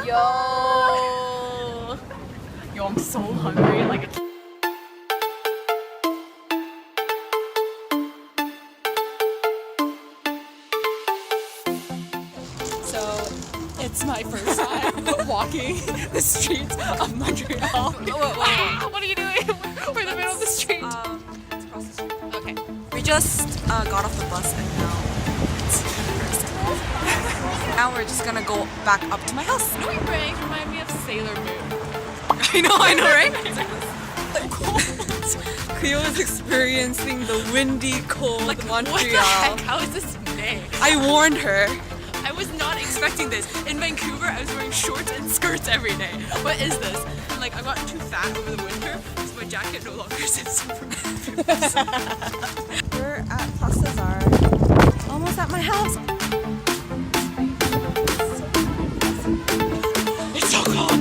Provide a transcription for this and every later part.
Yo! Yo, I'm so hungry. Like. So, it's my first time walking the streets of Montreal. What are you doing? We're in the middle of the street. It's across the street. Okay. We just got off the bus and now it's university. Now we're just gonna go back up to my house. Snowy bangs remind me of Sailor Moon. I know, right? Kleo is experiencing the windy, cold Montreal. What the heck? How is this May? I warned her. I was not expecting this. In Vancouver, I was wearing shorts and skirts every day. What is this? And like, I got too fat over the winter, so my jacket no longer sits for me. We're at Place Zaza. Almost at my house. It's so cold.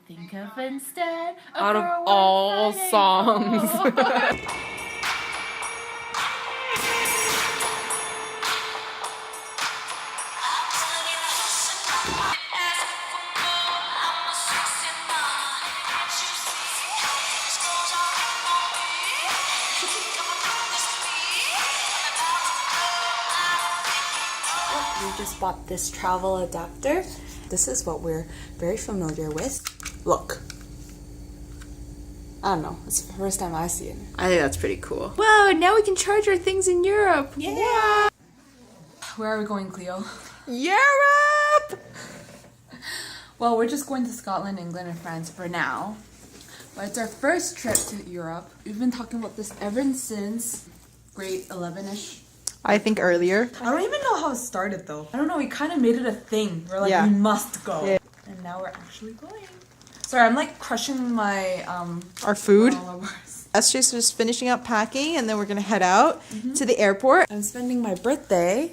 Think of instead. Out of all songs. We just bought this travel adapter. This is what we're very familiar with. Look. I don't know. It's the first time I see it. I think that's pretty cool. Wow, now we can charge our things in Europe. Yeah. Where are we going, Kleo? Europe! Well, we're just going to Scotland, England, and France for now. But it's our first trip to Europe. We've been talking about this ever since grade 11-ish. I think earlier. I don't even know how it started though. I don't know, we kind of made it a thing. We're like, Yeah. we must go. Yeah. And now we're actually going. Sorry, I'm like crushing my Our food. granola bars. SJ's just finishing up packing and then we're gonna head out to the airport. I'm spending my birthday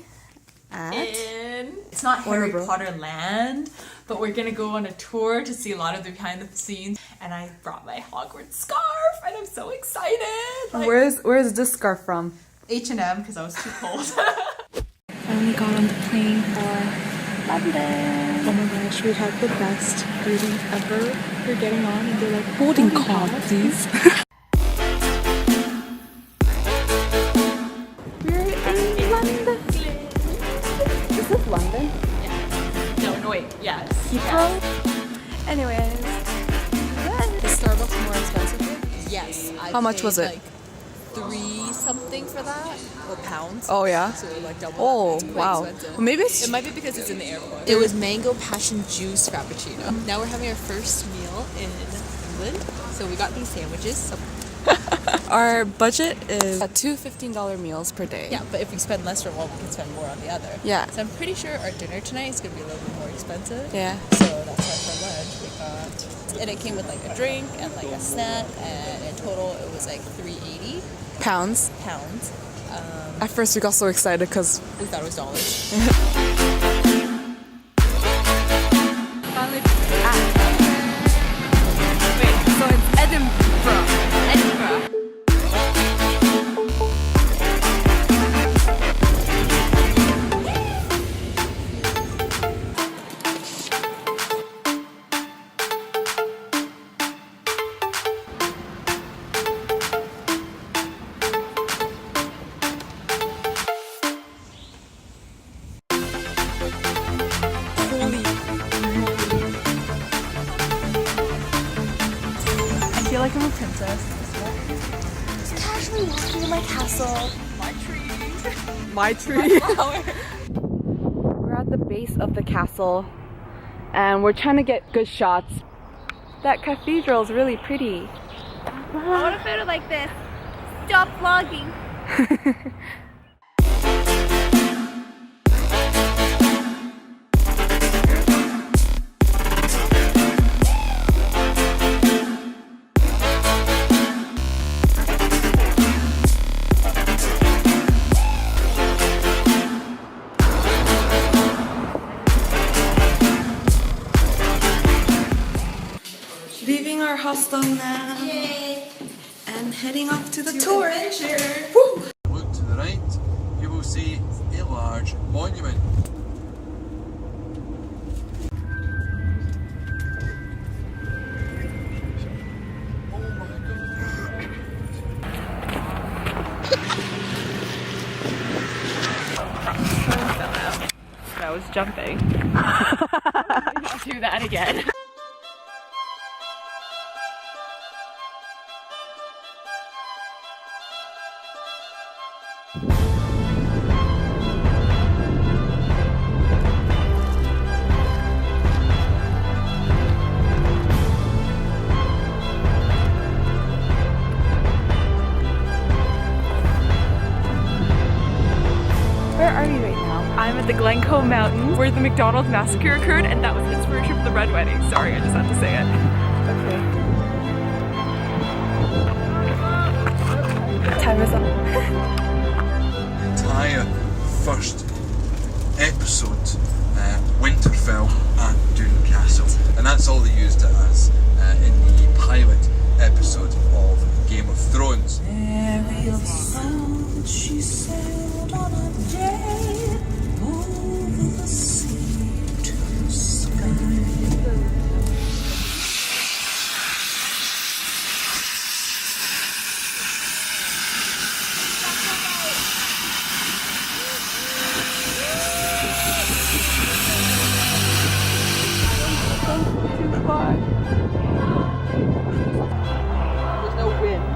at... It's not Harry Warner Bros. Potter land, but we're gonna go on a tour to see a lot of the behind the scenes. And I brought my Hogwarts scarf, and I'm so excited. Like, Where's this scarf from? H&M because I was too cold. Finally got on the plane for London. Oh my gosh, we had the best greeting ever. We're getting on and they're like, boarding card, please. We're in London. Is this London? No, wait, yes. Heathrow? Anyways. Is Starbucks more expensive here? Yes. How much was it? Like 3 something for that, or pounds. Oh yeah? So like double. Oh It's quite wow. expensive. Well, maybe it's It might be because it's in the airport. It was mango passion juice frappuccino. Now we're having our first meal in England. So we got these sandwiches. our budget is 2 $15 meals per day. Yeah, but if we spend less from one, we can spend more on the other. Yeah. So I'm pretty sure our dinner tonight is going to be a little bit more expensive. Yeah. So that's why for lunch we got... And it came with like a drink and like a snack. And in total it was like $3.80. Pounds. At first we got so excited because We thought it was dollars. finally Wait, so it's Edinburgh. I feel like I'm a princess. Just casually walking in my castle. My tree. We're at the base of the castle and we're trying to get good shots. That cathedral is really pretty. I want a photo like this. Stop vlogging. Leaving our hostel now. Yay. And heading off to the tour. Look to the right, you will see a large monument. was jumping. I'll do that again. Where are we right now? I'm at the Glencoe Mountains where the McDonald's massacre occurred, and that was the inspiration for the Red Wedding. Sorry, I just had to say it. Okay. Time is up. Entire first episode Winterfell at Doon Castle, and that's all they used it as in the pilot episode of Game of Thrones. She sailed on a day over the sea to the sky. There's no wind.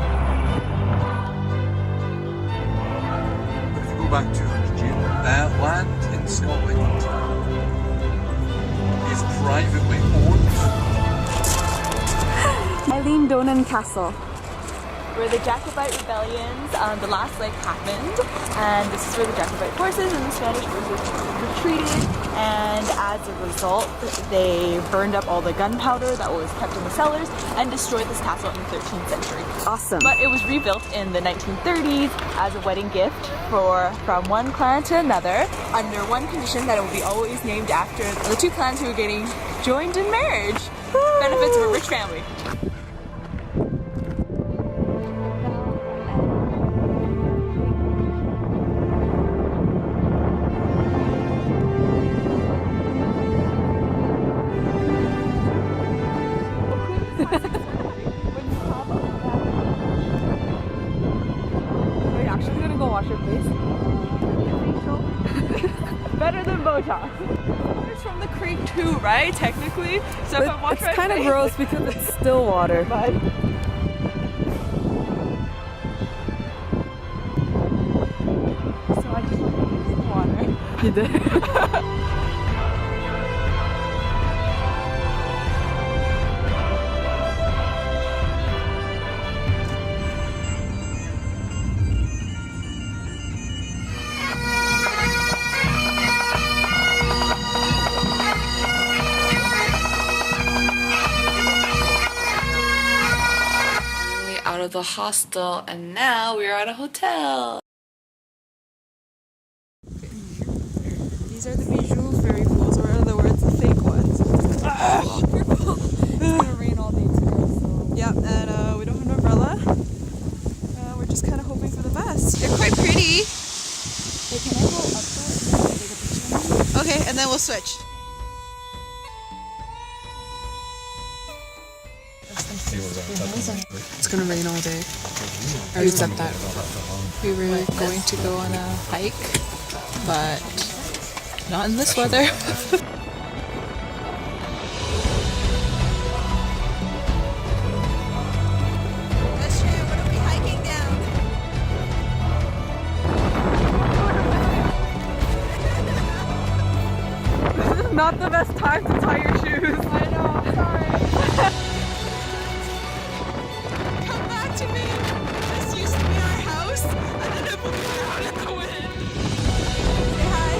Back 200 years. Land in Scotland is privately owned. Eileen Donan Castle. Where the Jacobite rebellions, the last leg happened, and this is where the Jacobite forces and the Spanish forces retreated, and as a result they burned up all the gunpowder that was kept in the cellars and destroyed this castle in the 13th century. Awesome. But it was rebuilt in the 1930s as a wedding gift from one clan to another, under one condition, that it will be always named after the two clans who were getting joined in marriage. Benefits of a rich family. Are you actually gonna go wash your face? Better than Botox. It's from the creek too, right? Technically. So if I wash It's my kind of face, gross because it's still water. but So I just want to use the water. You did? Out of the hostel, and now we're at a hotel. These are the bijou fairy pools, or in other words, the fake ones. It's gonna rain all day today, so. Yep, and we don't have an umbrella. We're just kind of hoping for the best. They're quite pretty. Hey, can I go up there and take a picture? Okay, and then we'll switch. It's gonna rain all day. I already said that. We were going to go on a hike, but not in this weather. Not the best time to tie your shoes. I know, sorry. Come back to me. This used to be our house, and then it blew out in the wind. Say hi.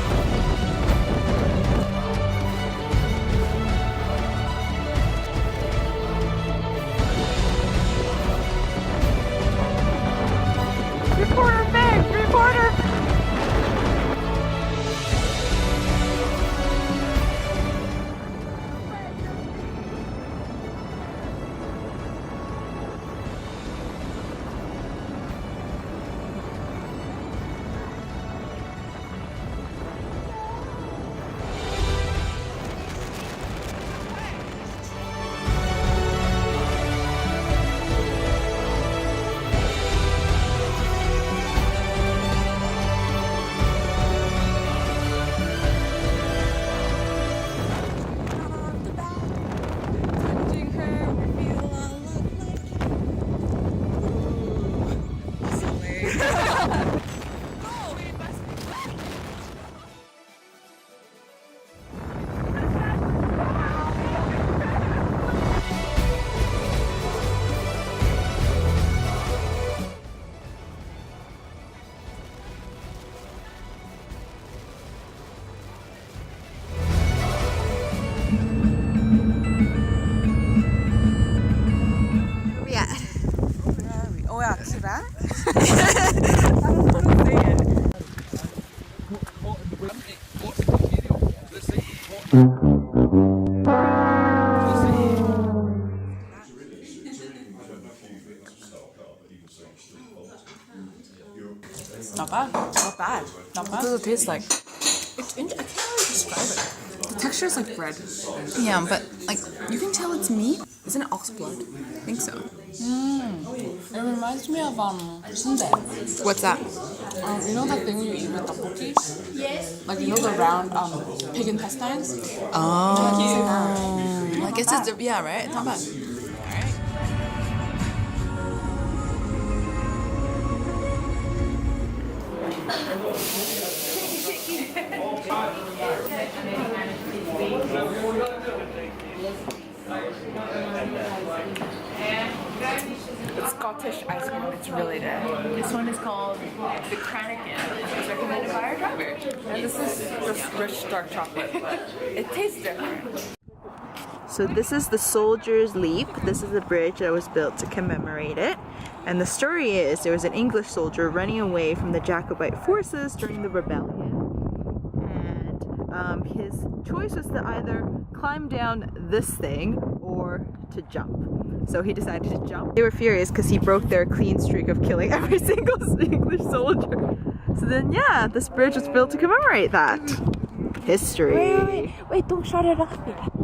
Oh yeah, Quebec? I don't know how to say it. Not bad. Not bad. Not What bad. does it taste like? I can't really describe it. The texture is like bread. Yeah, but like, You can tell it's meat. Isn't it ox blood? I think so. it reminds me of sundae. What's that? You know that thing you eat with tteokbokki? Yes. Like you know the round pig intestines? Oh. I guess it's, yeah, right? It's not bad. It's Scottish ice cream. It's really good. This one is called the Kranikin. It's recommended by our driver. And this is just rich dark chocolate, but it tastes different. So this is the Soldier's Leap. This is a bridge that was built to commemorate it. And the story is there was an English soldier running away from the Jacobite forces during the rebellion. And his choice was to either climb down this thing or to jump. So he decided to jump. They were furious because he broke their clean streak of killing every single English soldier. So then, yeah, this bridge was built to commemorate that. History. Wait, don't shut it off yet.